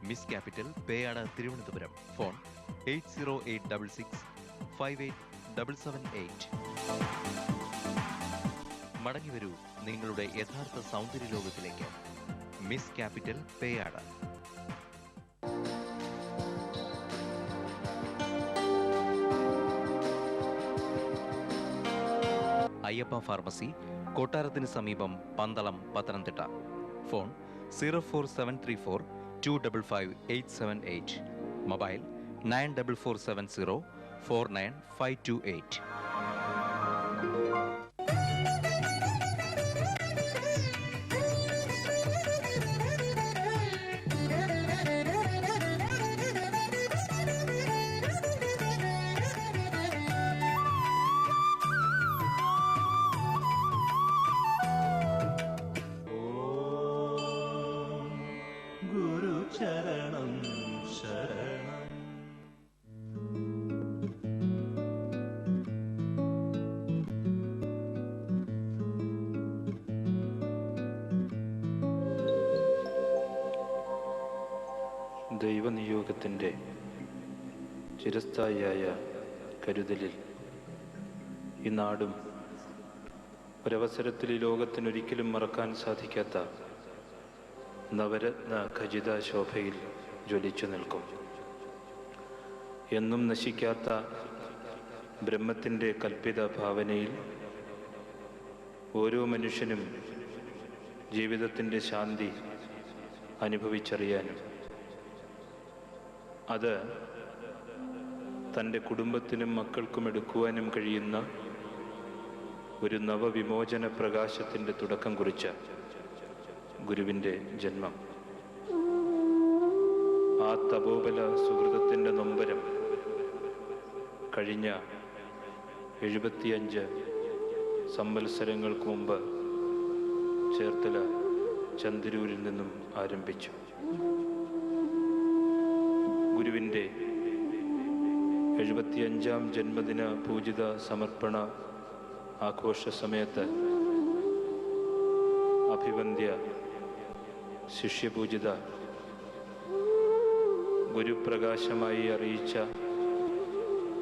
Miss Capital, Peyad, Thiruvananthapuram. Phone 8086658778. മടങ്ങിവരൂ നിങ്ങളുടെ യഥാർത്ഥ സൗന്ദര്യ ലോകത്തിലേക്ക്. Miss Capital, Peyad. Ayyappa pharmacy, കൊട്ടാരത്തിന് സമീപം, പന്തളം, പത്തനംതിട്ട. ഫോൺ 04734255878. മൊബൈൽ 9447049528. ഗുരുചരണം ശരണം. ദൈവനിയോഗത്തിൻ്റെ ചിരസ്ഥായിയായ കരുതലിൽ ഈ നാടും ഒരവസരത്തിൽ ഈ ലോകത്തിനൊരിക്കലും മറക്കാൻ സാധിക്കാത്ത നവരത്ന ഖചിത ശോഭയിൽ ജ്വലിച്ചു നിൽക്കും. എന്നും നശിക്കാത്ത ബ്രഹ്മത്തിൻ്റെ കൽപ്പിത ഭാവനയിൽ ഓരോ മനുഷ്യനും ജീവിതത്തിൻ്റെ ശാന്തി അനുഭവിച്ചറിയാനും അത് തൻ്റെ കുടുംബത്തിനും മക്കൾക്കും എടുക്കുവാനും കഴിയുന്ന ഒരു നവവിമോചന പ്രകാശത്തിൻ്റെ തുടക്കം കുറിച്ച ഗുരുവിൻ്റെ ജന്മം, ആ തപോബല സുഹൃതത്തിൻ്റെ നൊമ്പരം കഴിഞ്ഞ 75 സംവത്സരങ്ങൾക്ക് മുമ്പ് ചേർത്തല ചന്ദരൂരിൽ നിന്നും ആരംഭിച്ചു. ഗുരുവിൻ്റെ 75ാം ജന്മദിന പൂജിത സമർപ്പണ ആഘോഷ സമയത്ത് അഭിവന്ദ്യ ശിഷ്യപൂജിത ഗുരുപ്രകാശമായി അറിയിച്ച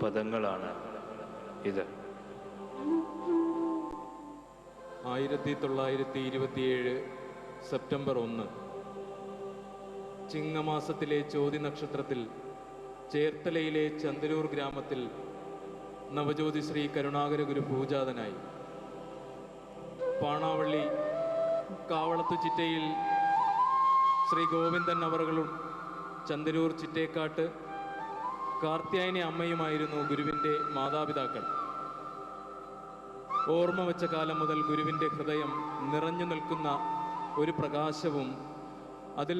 പദങ്ങളാണ് ഇത്. 1927 സെപ്റ്റംബർ 1 ചിങ്ങമാസത്തിലെ ചോതി നക്ഷത്രത്തിൽ ചേർത്തലയിലെ ചന്ദരൂർ ഗ്രാമത്തിൽ നവജ്യോതി ശ്രീ കരുണാകര ഗുരു പൂജാതനായി. പാണാവള്ളി കാവളത്തു ചിറ്റയിൽ ശ്രീ ഗോവിന്ദൻ അവറുകളും ചന്ദരൂർ ചിറ്റേക്കാട്ട് കാർത്യായനി അമ്മയുമായിരുന്നു ഗുരുവിൻ്റെ മാതാപിതാക്കൾ. ഓർമ്മ വെച്ച കാലം മുതൽ ഗുരുവിൻ്റെ ഹൃദയം നിറഞ്ഞു നിൽക്കുന്ന ഒരു പ്രകാശവും അതിൽ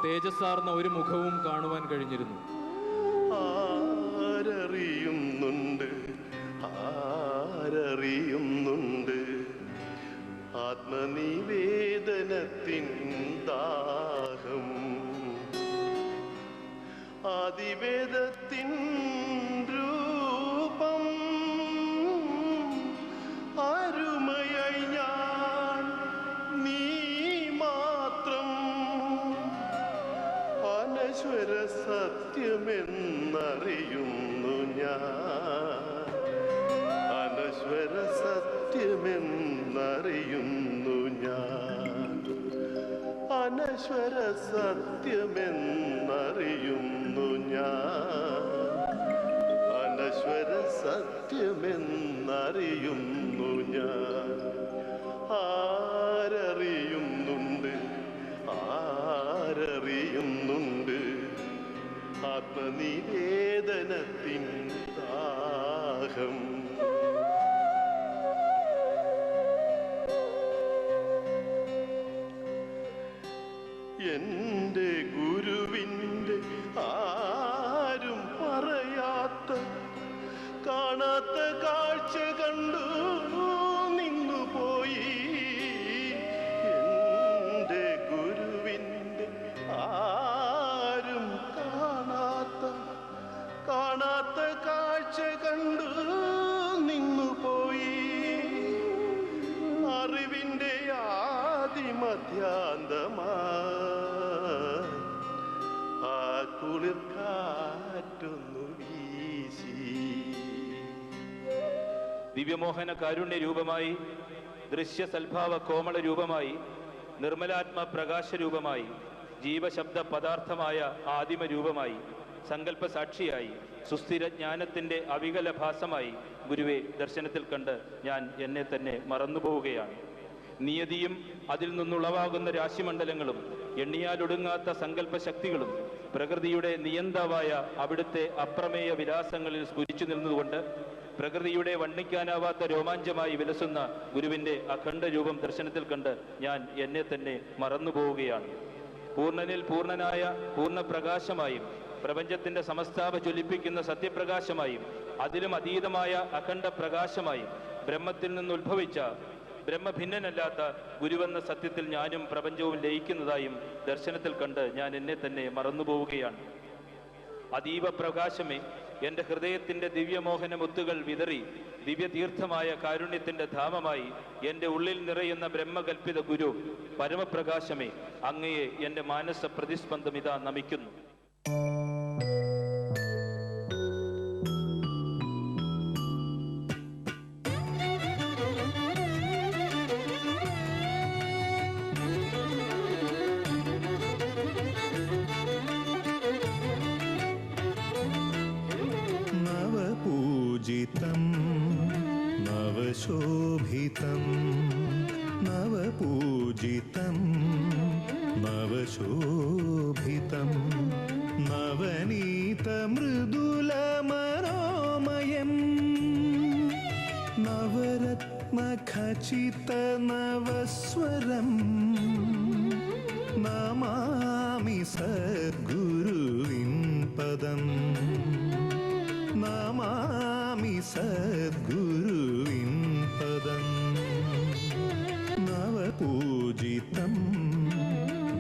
തേജസ്സാർന്ന ഒരു മുഖവും കാണുവാൻ കഴിഞ്ഞിരുന്നു. ആരറിയുന്നുണ്ട് ആത്മനിവേദനത്തിൻ ദാഹം, ആദിവേദത്തിൻ രൂപം, അരുമയായി ഞാൻ നീ മാത്രം, അനശ്വര സത്യമെന്നറിയുന്നു ഞാൻ, അനശ്വര സത്യമെന്നറിയുന്നു ഞാൻ, അനശ്വര സത്യമെന്നറിയുന്നു ഞാൻ, അനശ്വര സത്യമെന്നറിയുന്നു ഞാൻ. ആരറിയുന്നുണ്ട്, ആരറിയുന്നുണ്ട് ആത്മനിവേദനത്തിൻ ദാഹം. എൻ്റെ ഗുരുവിൻ്റെ ആരും പറയാത്ത കാണാത്ത കാഴ്ച കണ്ടു നിന്നുപോയി. എൻ്റെ ഗുരുവിൻ്റെ ആരും കാണാത്ത കാഴ്ച കണ്ടു നിന്നുപോയി. അറിവിൻ്റെ ആദിമധ്യാന്തമാ ദിവ്യമോഹന കാരുണ്യ രൂപമായി, ദൃശ്യ സൽഭാവ കോമള രൂപമായി, നിർമ്മലാത്മ പ്രകാശ രൂപമായി, ജീവശബ്ദ പദാർത്ഥമായ ആദിമ രൂപമായി, സങ്കല്പ സാക്ഷിയായി, സുസ്ഥിര ജ്ഞാനത്തിൻ്റെ അവികല ഭാസമായി ഗുരുവെ ദർശനത്തിൽ കണ്ട് ഞാൻ എന്നെ തന്നെ മറന്നുപോവുകയാണ്. നിയതിയും അതിൽ നിന്നുളവാകുന്ന രാശിമണ്ഡലങ്ങളും എണ്ണിയാലൊടുങ്ങാത്ത സങ്കല്പ ശക്തികളും പ്രകൃതിയുടെ നിയന്താവായ അവിടുത്തെ അപ്രമേയ വിലാസങ്ങളിൽ സ്ഫുരിച്ചു നിന്നുകൊണ്ട് പ്രകൃതിയുടെ വർണ്ണിക്കാനാവാത്ത രോമാഞ്ചമായി വിലസുന്ന ഗുരുവിൻ്റെ അഖണ്ഡ രൂപം ദർശനത്തിൽ കണ്ട് ഞാൻ എന്നെ തന്നെ മറന്നുപോവുകയാണ്. പൂർണ്ണനിൽ പൂർണ്ണനായ പൂർണ്ണപ്രകാശമായും പ്രപഞ്ചത്തിൻ്റെ സമസ്താപ ജ്വലിപ്പിക്കുന്ന സത്യപ്രകാശമായും അതിലും അതീതമായ അഖണ്ഡ പ്രകാശമായും ബ്രഹ്മത്തിൽ നിന്നുത്ഭവിച്ച ബ്രഹ്മഭിന്നനല്ലാത്ത ഗുരുവെന്ന സത്യത്തിൽ ഞാനും പ്രപഞ്ചവും ലയിക്കുന്നതായും ദർശനത്തിൽ കണ്ട് ഞാൻ എന്നെ തന്നെ മറന്നുപോവുകയാണ്. അതീവ പ്രകാശമേ, എൻ്റെ ഹൃദയത്തിൻ്റെ ദിവ്യമോഹന മുത്തുകൾ വിതറി ദിവ്യതീർത്ഥമായ കാരുണ്യത്തിൻ്റെ ധാമമായി എൻ്റെ ഉള്ളിൽ നിറയുന്ന ബ്രഹ്മകൽപ്പിത ഗുരു പരമപ്രകാശമേ, അങ്ങയെ എൻ്റെ മാനസ പ്രതിസ്പന്ദം ഇതാ നമിക്കുന്നു. നവപൂജിതം നവശോഭിതം നവപൂജിതം നവശോഭിതം നവനീതമൃദുലമനോമയം നവരത്നഖചിത നവസ്വരം നമാമി സദ്ഗുരുവിൻ പദം നമാമി സദ്ഗുരുവിൻ പദം നവപൂജിതം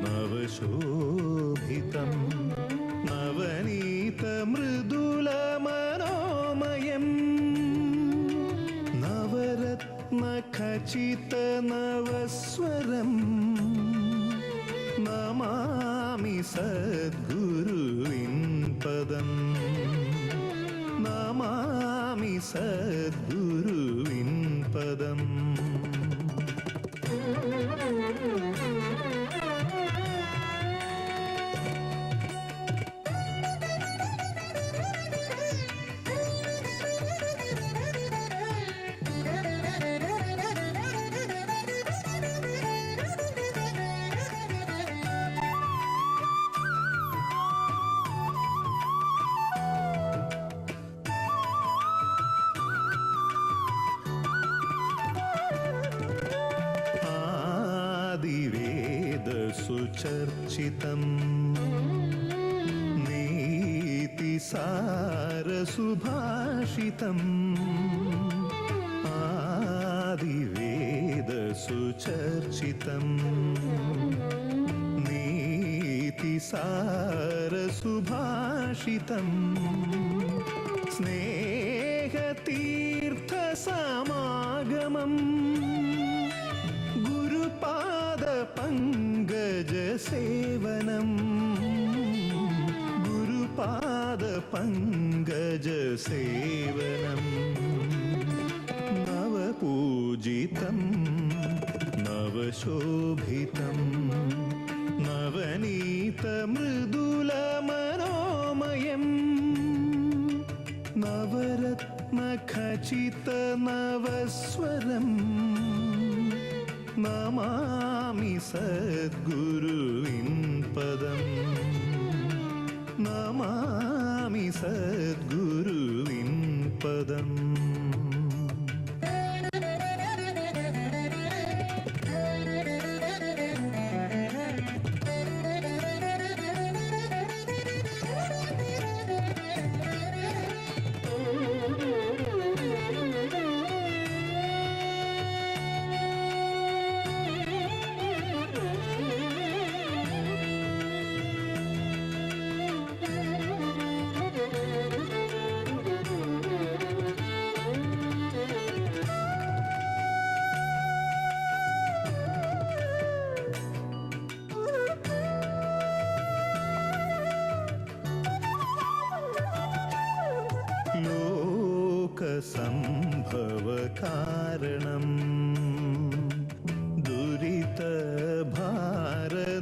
നവശോഭിതം നവനീതമൃദുലമനോമയം നവരത്നഖചിത നവസ്വരം നമാമി സദ്ഗുരുവിൻ പദം നമാമി സദ്ഗുരുവിൻ പദം. സുചർച്ചിതം നീതിസാരസുഭാഷിതം ആദിവേദസുചർച്ചിതം നീതിസാരസുഭാഷിതം സ്നേഹതീർത്ഥസമാഗമം പങ്കജസേവനം ഗുരുപാദപങ്കജസേവനം നവപൂജിതം നവശോഭിതം നവനീതമൃദുലമനോമയം നവരത്നഖചിത നവസ്വരം നമാമി സദ്ഗുരുവിൻ പദം നമാമി സദ്ഗുരുവിൻ പദം.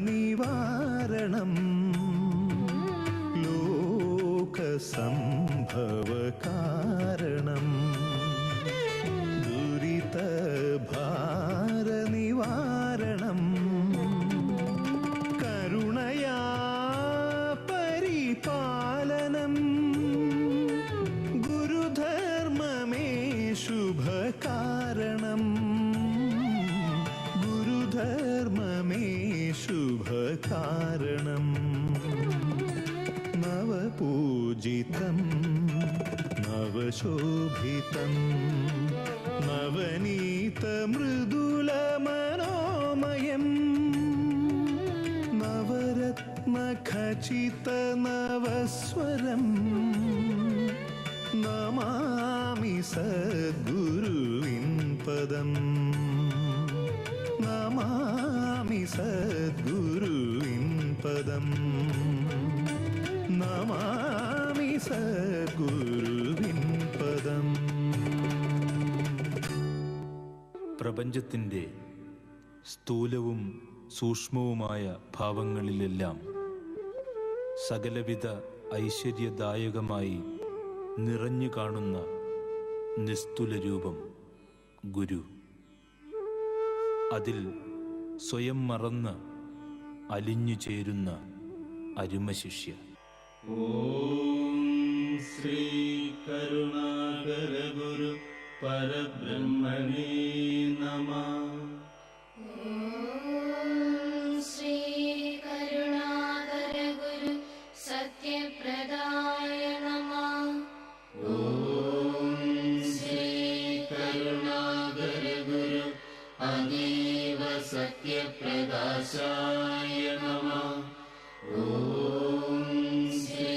നിവാരണം ലോകസംഭവ കാരണം ദുരിത ഭാര നിവാരണം കരുണയാ പരിപാലനം ഗുരുധർമ്മമേ ശുഭകാരണം ഗുരുധർമ്മമേ ശുഭകാരണം നവപൂജിതം നവശോഭിതം നവനീത മൃദുല മനോമയം നവരത്ന ഖചിത നവസ്വരം നമാമി സദ്ഗുരുവിൻ പദം നമാമി സദ്ഗുരുവിൻ പദം നമാമി സദ്ഗുരുവിൻ പദം. പ്രപഞ്ചത്തിൻ്റെ സ്ഥൂലവും സൂക്ഷ്മവുമായ ഭാവങ്ങളിലെല്ലാം സകലവിധ ഐശ്വര്യദായകമായി നിറഞ്ഞു കാണുന്ന നിസ്തുല രൂപം ഗുരു. അതിൽ സ്വയം മറന്ന് അലിഞ്ഞു ചേരുന്ന അരുമശിഷ്യ. ഓം ശ്രീ കരുണാകര ഗുരു പരബ്രഹ്മണേ നമഃ. ശ്രീ കരുണാകര ഗുരു സത്യപ്രദായ നമഃ. ശ്രീ കരുണാകര ഗുരു അതീവ സത്യപ്രകാശായ നമഃ. ശ്രീ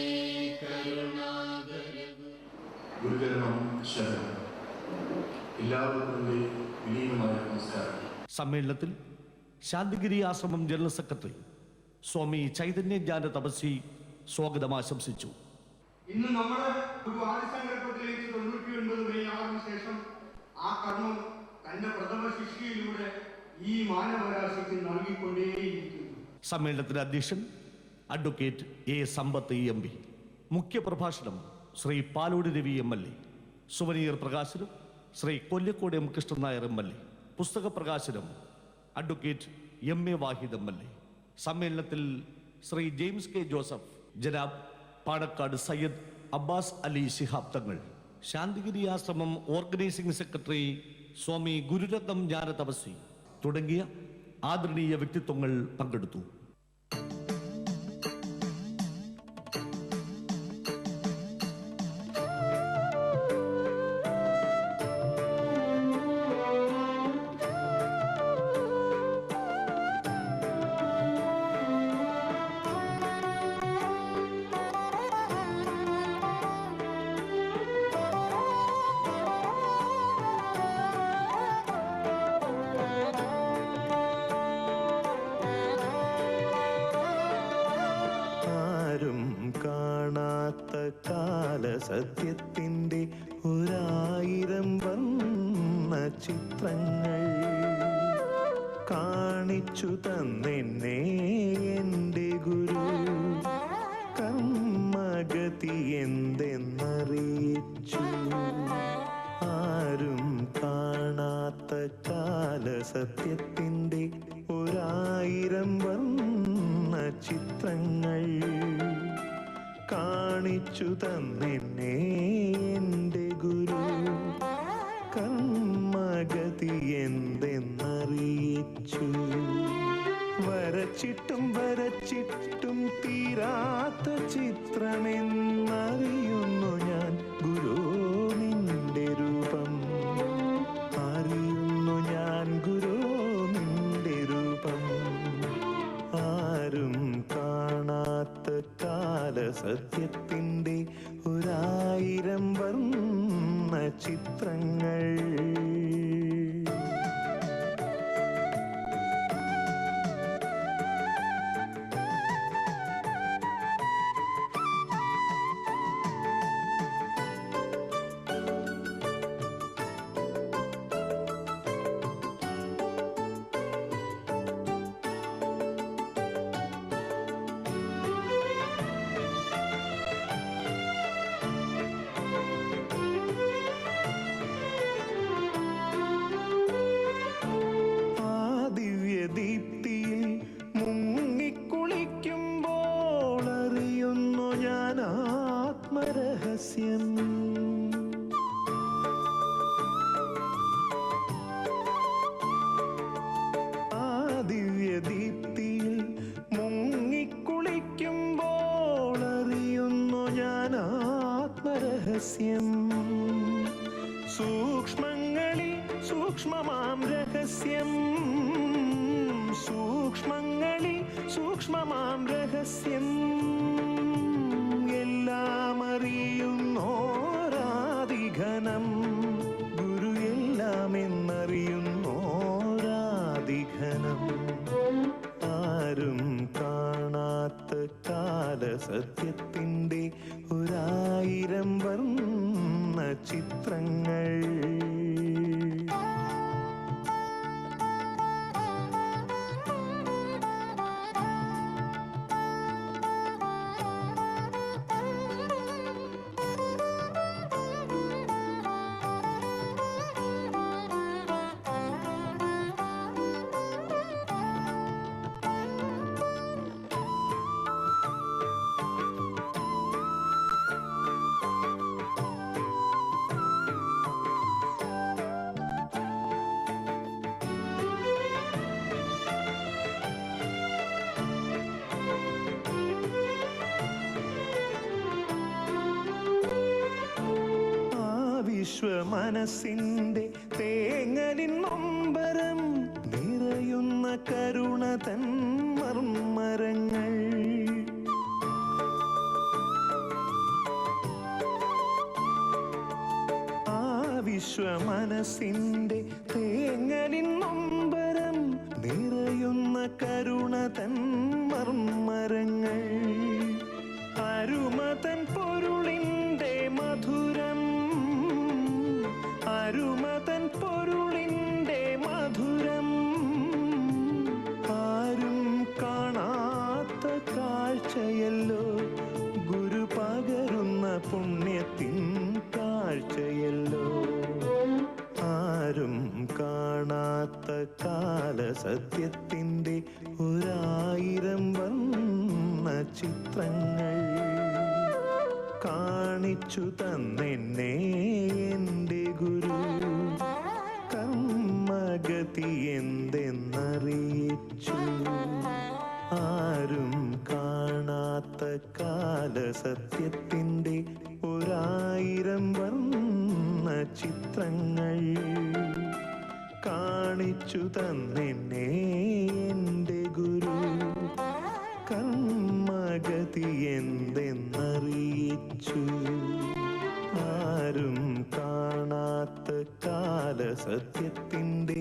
കരുണാകര ഗുരുകരണം ശരണം. എല്ലാവർക്കും വിനീതമായ നമസ്കാരം. സമ്മേളനത്തിൽ ശാന്തിഗിരി ആശ്രമം ജനറൽ സെക്രട്ടറി സ്വാമി ചൈതന്യജ്ഞാന തപസ്വി സ്വാഗതം ആശംസിച്ചു. ഇന്ന് നമ്മൾ ഒരു ആദിസങ്കല്പത്തിലേക്ക് 99 മെയ്യാറിന് ശേഷം ആ കർമ്മം തന്റെ പ്രഥമ ശിഷ്യയിലൂടെ ഈ മാനവരാശിക്ക് നൽകിക്കൊണ്ടേയിരിക്കുന്നു. സമ്മേളനത്തിന്റെ അധ്യക്ഷൻ advocate A Sampath M P, മുഖ്യപ്രഭാഷണം ശ്രീ പാലോട് രവി MLA, സുവനീർ പ്രകാശനം ശ്രീ കൊല്ലക്കോട് എം കൃഷ്ണൻ നായർ MLA, പുസ്തക പ്രകാശനം അഡ്വക്കേറ്റ് MA വാഹിദ് MLA. സമ്മേളനത്തിൽ ശ്രീ ജെയിംസ് കെ ജോസഫ്, ജനാബ് പാണക്കാട് സയ്യദ് അബ്ബാസ് അലി ശിഹാബ് തങ്ങൾ, ശാന്തിഗിരി ആശ്രമം ഓർഗനൈസിംഗ് സെക്രട്ടറി സ്വാമി ഗുരുരത്നം ജ്ഞാന തപസ്വി തുടങ്ങിയ ആദരണീയ വ്യക്തിത്വങ്ങൾ പങ്കെടുത്തു. കാണാത്ത കാലസത്യത്തിൻ്റെ 1000 വർണ്ണ ചിത്രങ്ങൾ കാണിച്ചു തന്നെന്നെ എൻ്റെ ഗുരു. കർമ്മഗതി എന്തെന്നറിയിച്ചു. ആരും കാണാത്ത കാലസത്യത്തിൻ്റെ 1000 വർണ്ണ ചിത്രങ്ങൾ കാണിച്ചു തന്നെന്നെ എൻ്റെ ഗുരു. കർമ്മഗതി എന്തെന്നറിയിച്ചു. വരച്ചിട്ടും വരച്ചിട്ടും തീരാത്ത ചിത്രമെന്നറിയുന്നു ഞാൻ ഗുരു നിന്റെ രൂപം. അറിയുന്നു ഞാൻ ഗുരു നിന്റെ രൂപം. ആരും കാണാത്ത കാലസത്യത്തിൻ്റെ 1000 വർണ്ണ ചിത്രങ്ങൾ. രഹസ്യം സൂക്ഷ്മങ്ങളിൽ സൂക്ഷ്മമാം രഹസ്യം സൂക്ഷ്മങ്ങളിൽ സൂക്ഷ്മമാം രഹസ്യം എല്ലാം അറിയുന്നോരാദിഘനം ഗുരു എല്ലാം എന്നറിയുന്നോരാദിഘനം ആരും കാണാത്ത കാലസത്യത്തിൻ്റെ 1000 വർണ്ണ ചിത്രങ്ങൾ വിശ്വമനസ്സിൻ്റെ തേങ്ങലിൻ നൊമ്പരം നിറയുന്ന കരുണ തൻ മർമ്മരങ്ങൾ ആ വിശ്വമനസ്സിൻ്റെ തേങ്ങലിൻ നൊമ്പരം നിറയുന്ന കരുണ തൻ മർമ്മരങ്ങൾ അരുമതൻ പൊരുളിൻ്റെ മധുരം അരുമതൻ പൊരുളിൻ്റെ മധുരം ആരും കാണാത്ത കാഴ്ചയല്ലോ ഗുരു പകരുന്ന പുണ്യത്തിൻ കാഴ്ചയല്ലോ ആരും കാണാത്ത കാലസത്യത്തിൻ്റെ 1000 വർണ്ണ ചിത്രങ്ങൾ കാണിച്ചു തന്നെന്നെ എൻ്റെ ഗുരു കർമ്മഗതി എന്തെന്നറിയിച്ചു ആരും കാണാത്ത കാലസത്യത്തിൻ്റെ 1000 വർണ്ണ ചിത്രങ്ങൾ കാണിച്ചു തന്നെന്നെ എൻ്റെ ഗുരു കർമ്മഗതി എന്തെന്നറിയിച്ചു ആരും കാണാത്ത കാലസത്യത്തിൻ്റെ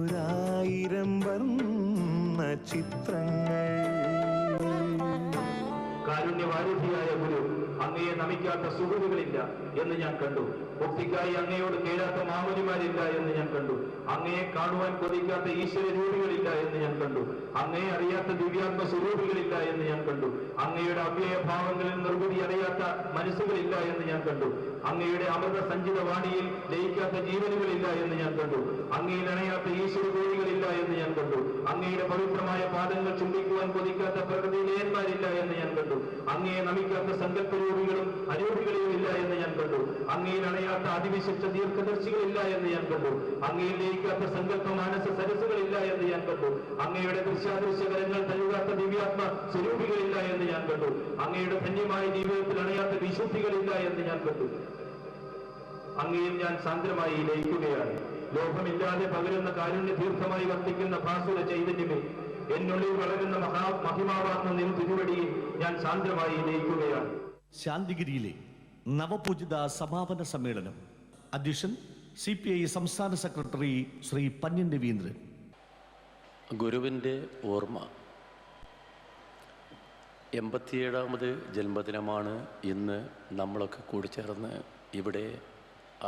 1000 വർണ്ണ ചിത്രങ്ങൾ കാരുണ്യവാരിധിയായ ഗുരു അങ്ങയെ നമിക്കാത്ത സുഹൃത്തുക്കളില്ല എന്ന് ഞാൻ കണ്ടു. മുക്തിക്കായി അങ്ങയോട് കേടാത്ത മാമൂലിമാരില്ല എന്ന് ഞാൻ കണ്ടു. അങ്ങയെ കാണുവാൻ കൊതിക്കാത്ത ഈശ്വര രൂപികളില്ല എന്ന് ഞാൻ കണ്ടു. അങ്ങയെ അറിയാത്ത ദിവ്യാത്മ സ്വരൂപികളില്ല എന്ന് ഞാൻ കണ്ടു. അങ്ങയുടെ അവ്യയ ഭാവങ്ങളിൽ നിർവൃതി അറിയാത്ത മനസ്സുകളില്ല എന്ന് ഞാൻ കണ്ടു. അങ്ങയുടെ അമൃത സഞ്ചിത വാണിയിൽ ലയിക്കാത്ത ജീവനുകളില്ല എന്ന് ഞാൻ കണ്ടു. അങ്ങയിൽ അണയാത്ത ഈശ്വര കോഴികളില്ല എന്ന് ഞാൻ കണ്ടു. അങ്ങയുടെ പവിത്രമായ പാദങ്ങൾ ചുംബിക്കുവാൻ കൊതിക്കാത്ത പ്രകൃതിലേന്മാരില്ല എന്ന് ഞാൻ കണ്ടു. അങ്ങയെ നമിക്കാത്ത സങ്കല്പരൂപികളും അരൂപികളെയും ഇല്ല എന്ന് ഞാൻ കണ്ടു. അങ്ങയിൽ അണയാത്ത അതിവിശിഷ്ട ദീർഘദർശികളില്ല എന്ന് ഞാൻ കണ്ടു. അങ്ങയിൽ ലയിക്കാത്ത സങ്കല്പ മാനസ സരസുകളില്ല എന്ന് ഞാൻ കണ്ടു. അങ്ങയുടെ ദൃശ്യാദൃശ്യകരങ്ങൾ തഴുകാത്ത ദിവ്യാത്മ സ്വരൂപികളില്ല എന്ന് ഞാൻ കണ്ടു. അങ്ങയുടെ ധന്യമായ ജീവിതത്തിൽ അണയാത്ത വിശുദ്ധികളില്ല എന്ന് ഞാൻ കണ്ടു. അങ്ങയിൽ ഞാൻ സാന്ദ്രമായി ലയിക്കുകയാണ്. ലോഭമില്ലാതെ പകരുന്ന കാരുണ്യ തീർത്ഥമായി വർത്തിക്കുന്ന ഭാസുര ചൈതന്യമേ, എന്നുള്ളിൽ വളരുന്ന മഹിമാവാർന്ന നിൻ തിരുവടിയിൽ ഞാൻ സാന്ദ്രമായി ലയിക്കുകയാണ്. ശാന്തിഗിരിയിലെ നവപൂജിത സമാപന സമ്മേളനം അധ്യക്ഷൻ CPI സംസ്ഥാന സെക്രട്ടറി ശ്രീ പന്ന്യൻ രവീന്ദ്രൻ. ഗുരുവിൻ്റെ ഓർമ്മ 87ാമത് ജന്മദിനമാണ് ഇന്ന് നമ്മളൊക്കെ കൂടിച്ചേർന്ന് ഇവിടെ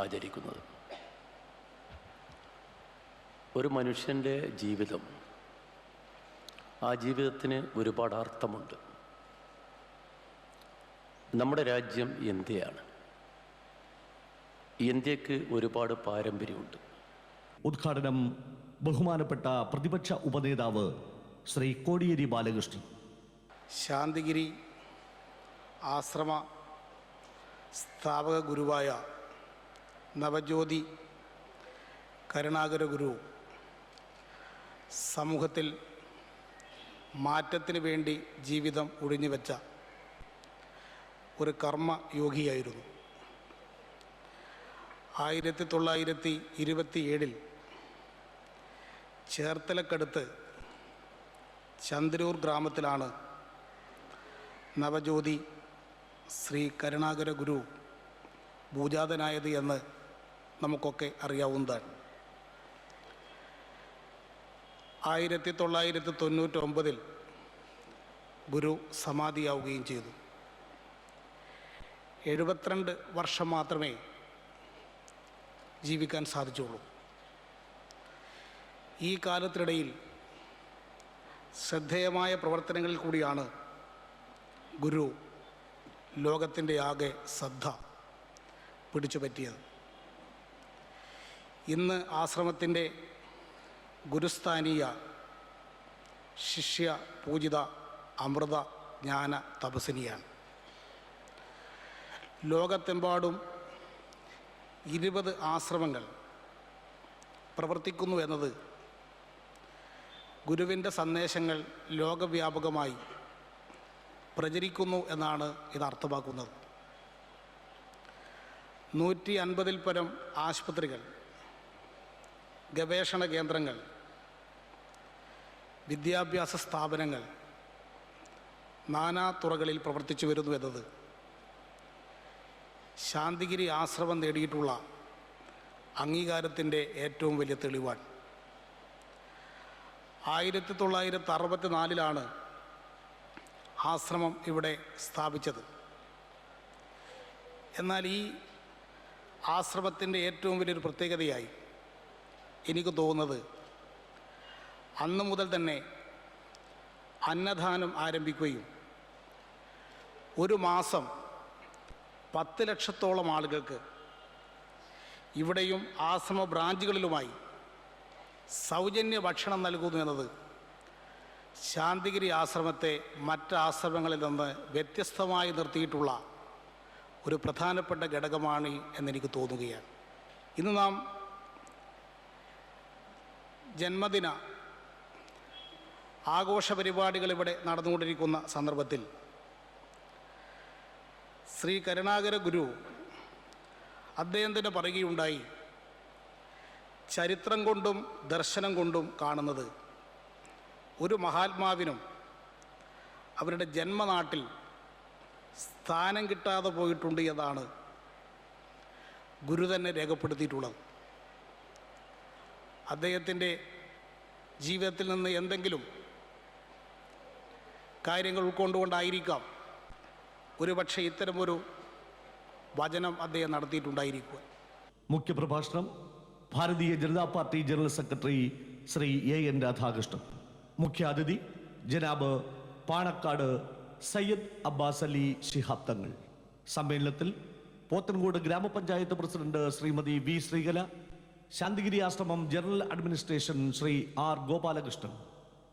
ആചരിക്കുന്നത്. ഒരു മനുഷ്യൻ്റെ ജീവിതം, ആ ജീവിതത്തിന് ഒരുപാട് അർത്ഥമുണ്ട്. നമ്മുടെ രാജ്യം ഇന്ത്യയാണ്. ഇന്ത്യക്ക് ഒരുപാട് പാരമ്പര്യമുണ്ട്. ഉദ്ഘാടനം ബഹുമാനപ്പെട്ട പ്രതിപക്ഷ ഉപനേതാവ് ശ്രീ കോടിയേരി ബാലകൃഷ്ണൻ. ശാന്തിഗിരി ആശ്രമ സ്ഥാപക ഗുരുവായ നവജ്യോതി കരുണാകര ഗുരു സമൂഹത്തിൽ മാറ്റത്തിന് വേണ്ടി ജീവിതം ഒഴിഞ്ഞുവെച്ച ഒരു കർമ്മയോഗിയായിരുന്നു. 1927 ചേർത്തലക്കടുത്ത് ചന്ദ്രൂർ ഗ്രാമത്തിലാണ് നവജ്യോതി ശ്രീ കരുണാകര ഗുരു ഭൂജാതനായത് എന്ന് നമുക്കൊക്കെ അറിയാവുന്നതാണ്. 1999 ഗുരു സമാധിയാവുകയും ചെയ്തു. 72 വർഷം മാത്രമേ ജീവിക്കാൻ സാധിച്ചുള്ളൂ. ഈ കാലത്തിനിടയിൽ ശ്രദ്ധേയമായ പ്രവർത്തനങ്ങളിൽ കൂടിയാണ് ഗുരു ലോകത്തിൻ്റെ ആകെ ശ്രദ്ധ പിടിച്ചുപറ്റിയത്. ഇന്ന് ആശ്രമത്തിൻ്റെ ഗുരുസ്ഥാനീയ ശിഷ്യ പൂജിത അമൃത ജ്ഞാന തപസ്വിനിയാണ്. ലോകത്തെമ്പാടും 20 ആശ്രമങ്ങൾ പ്രവർത്തിക്കുന്നു എന്നത് ഗുരുവിൻ്റെ സന്ദേശങ്ങൾ ലോകവ്യാപകമായി പ്രചരിക്കുന്നു എന്നാണ് ഇത് അർത്ഥമാക്കുന്നത്. 150-ൽ പരം ആശുപത്രികൾ, ഗവേഷണ കേന്ദ്രങ്ങൾ, വിദ്യാഭ്യാസ സ്ഥാപനങ്ങൾ നാനാ തുറകളിൽ പ്രവർത്തിച്ചു വരുന്നു എന്നത് ശാന്തിഗിരി ആശ്രമം നേടിയിട്ടുള്ള അംഗീകാരത്തിൻ്റെ ഏറ്റവും വലിയ തെളിവാണ്. 1964 ആശ്രമം ഇവിടെ സ്ഥാപിച്ചത്. എന്നാൽ ഈ ആശ്രമത്തിൻ്റെ ഏറ്റവും വലിയൊരു പ്രത്യേകതയായി എനിക്ക് തോന്നുന്നത് അന്ന് മുതൽ തന്നെ അന്നദാനം ആരംഭിക്കുകയും ഒരു മാസം 10 ലക്ഷത്തോളം ആളുകൾക്ക് ഇവിടെയും ആശ്രമ ബ്രാഞ്ചുകളിലുമായി സൗജന്യ ഭക്ഷണം നൽകുന്നു എന്നത് ശാന്തിഗിരി ആശ്രമത്തെ മറ്റ് ആശ്രമങ്ങളിൽ നിന്ന് വ്യത്യസ്തമായി നിർത്തിയിട്ടുള്ള ഒരു പ്രധാനപ്പെട്ട ഘടകമാണ് എന്നെനിക്ക് തോന്നുകയാണ്. ഇന്ന് നാം ജന്മദിന ആഘോഷ പരിപാടികൾ ഇവിടെ നടന്നുകൊണ്ടിരിക്കുന്ന സന്ദർഭത്തിൽ ശ്രീ കരുണാകര ഗുരു അദ്ദേഹം തന്നെ പറയുകയുണ്ടായി, ചരിത്രം കൊണ്ടും ദർശനം കൊണ്ടും കാണുന്നത് ഒരു മഹാത്മാവിനും അവരുടെ ജന്മനാട്ടിൽ സ്ഥാനം കിട്ടാതെ പോയിട്ടുണ്ട് എന്നാണ് ഗുരു തന്നെ രേഖപ്പെടുത്തിയിട്ടുള്ളത്. അദ്ദേഹത്തിൻ്റെ ജീവിതത്തിൽ നിന്ന് എന്തെങ്കിലും കാര്യങ്ങൾ ഉൾക്കൊണ്ടുകൊണ്ടായിരിക്കാം ഒരുപക്ഷെ ഇത്തരമൊരു വചനം അദ്ദേഹം നടത്തിയിട്ടുണ്ടായിരിക്കുക. മുഖ്യപ്രഭാഷണം Bharatiya Janata party general secretary Shri A.N. Radhakrishnan. മുഖ്യാതിഥി ജനാബ് പാണക്കാട് സയ്യദ് അബ്ബാസ് അലി ശിഹാബ് തങ്ങൾ. സമ്മേളനത്തിൽ Pothencode grama panchayat president Shrimati V. Sreekala, Santhigiri Ashram general administration Shri R. Gopalakrishnan,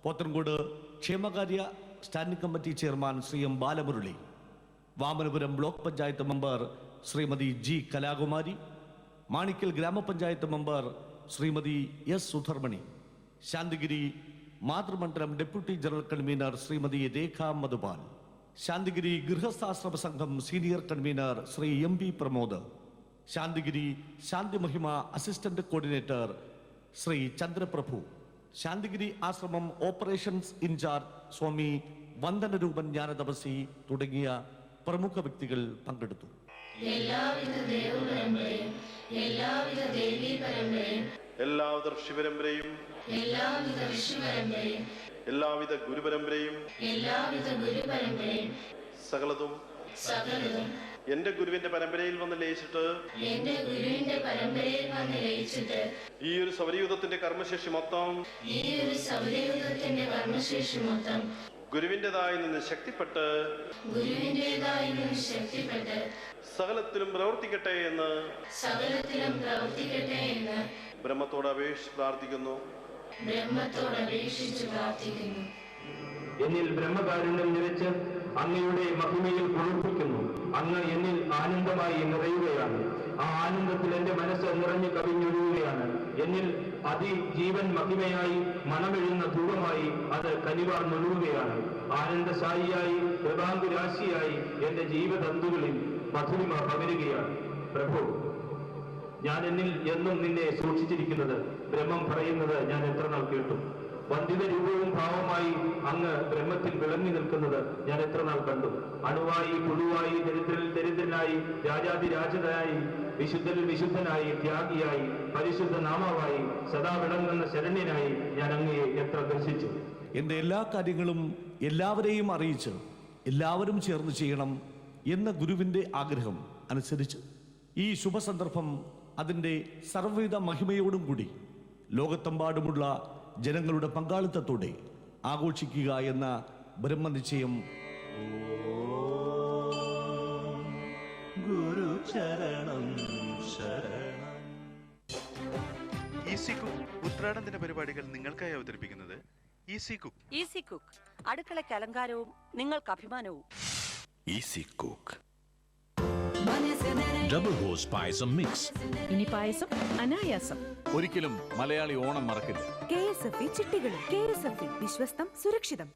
Pothencode ക്ഷേമകാര്യ standing committee chairman Shri M. Balamurali, Vamanapuram block panchayat member Shrimati G. Kalakumari, Manickal grama panchayat member Shrimati S. Sudharmani, Santhigiri Mathrumandalam deputy general convener Shrimati Rekha Madhupal, Santhigiri Grihasthashrama Sangham senior convener Shri M. B. Pramod, Santhigiri ശാന്തിമഹിമ assistant coordinator Shri ചന്ദ്രപ്രഭു, Santhigiri ആശ്രമം ഓപ്പറേഷൻസ് ഇൻചാർജ് സ്വാമി വന്ദനരൂപൻ ജ്ഞാനതപസി തുടങ്ങിയ പ്രമുഖ വ്യക്തികൾ പങ്കെടുത്തു. എല്ലാവിധ ദേവപരമ്പരയും എല്ലാവിധ ദേവീ പരമ്പരയും എല്ലാവിധ ഋഷിപരമ്പരയും എല്ലാവിധ ഋഷിപരമ്പരയും എല്ലാവിധ ഗുരുപരമ്പരയും എല്ലാവിധ ഗുരുപരമ്പരയും സകലതും എന്റെ ഗുരുവിന്റെ പരമ്പരയിൽ വന്ന് ലയിച്ചിട്ട് എന്റെ ഗുരുവിന്റെ പരമ്പരയിൽ വന്ന് ലയിച്ചിട്ട് ഈ ഒരു സൗരയൂഥത്തിന്റെ കർമ്മശേഷി മൊത്തം ഈ ഒരു സൗരയൂഥത്തിന്റെ കർമ്മശേഷി മൊത്തം ഗുരുവിൻ്റെതായി നിന്ന് ശക്തിപ്പെട്ട് സകലത്തിലും പ്രവർത്തിക്കട്ടെ എന്ന് ബ്രഹ്മത്തോട് അപേക്ഷിച്ച് പ്രാർത്ഥിക്കുന്നു. എന്നിൽ ബ്രഹ്മകാരുണ്യം നിറച്ച് അങ്ങയുടെ മഹിമയിൽ കുളിർപ്പിക്കുന്നു. അങ്ങ് എന്നിൽ ആനന്ദമായി നിറയുകയാണ്. ആ ആനന്ദത്തിൽ എന്റെ മനസ്സ് നിറഞ്ഞു കവിഞ്ഞൊഴുകുകയാണ്. എന്നിൽ അതിജീവൻ മഹിമയായി മണമെഴുന്ന ധൂപമായി അത് കനിവാർന്നൊഴുകുകയാണ്. ആനന്ദശായിയായി കൃപാങ്കുരാശിയായി എന്റെ ജീവതന്തുകളിൽ മധുരിമ പകരുകയാണ്. പ്രഭു, ഞാൻ എന്നിൽ എന്നും നിന്നെ സൂക്ഷിച്ചിരിക്കുന്നത് ബ്രഹ്മം പറയുന്നത് ഞാൻ എത്ര നാൾ കേട്ടു. വന്ദിത രൂപവും ഭാവമായി അങ്ങ് ബ്രഹ്മത്തിൽ വിളങ്ങി നിൽക്കുന്നത് ഞാൻ എത്ര നാൾ കണ്ടു. അണുവായി പുഴുവായി ദരിദ്രരിൽ ദരിദ്രനായി രാജാതിരാജനായി വിശുദ്ധരിൽ വിശുദ്ധനായി ത്യാഗിയായി പരിശുദ്ധ നാമാവായി സദാ വിളങ്ങുന്ന ശരണ്യനായി ഞാൻ അങ്ങയെ എത്ര ദർശിച്ചു. എൻ്റെ എല്ലാ കാര്യങ്ങളും എല്ലാവരെയും അറിയിച്ച് എല്ലാവരും ചേർന്ന് ചെയ്യണം എന്ന ഗുരുവിൻ്റെ ആഗ്രഹം അനുസരിച്ച് ഈ ശുഭസന്ദർഭം അതിൻ്റെ സർവ്വവിധ മഹിമയോടും കൂടി ലോകത്തെമ്പാടുമുള്ള ജനങ്ങളുടെ പങ്കാളിത്തത്തോടെ ആഘോഷിക്കുക എന്ന ബ്രഹ്മനിശ്ചയം ഗുരുചരണം ശരണം. ഈസി കുക്ക് ഉത്രാടത്തിന്റെ പരിപാടികൾ നിങ്ങൾക്കായി അവതരിപ്പിക്കുന്നത് ഈസി കുക്ക്. ഈസി കുക്ക് അടുക്കളയ്ക്ക് അലങ്കാരവും നിങ്ങൾക്ക് അഭിമാനവും. ഈസി കുക്ക് ഡബിൾ ഹോസ് പായസം മിക്സ്. ഇനി പായസം അനായാസം. ഒരിക്കലും മലയാളി ഓണം മറക്കില്ല. KSFE ചിട്ടികളും. KSFE വിശ്വസ്തം സുരക്ഷിതം.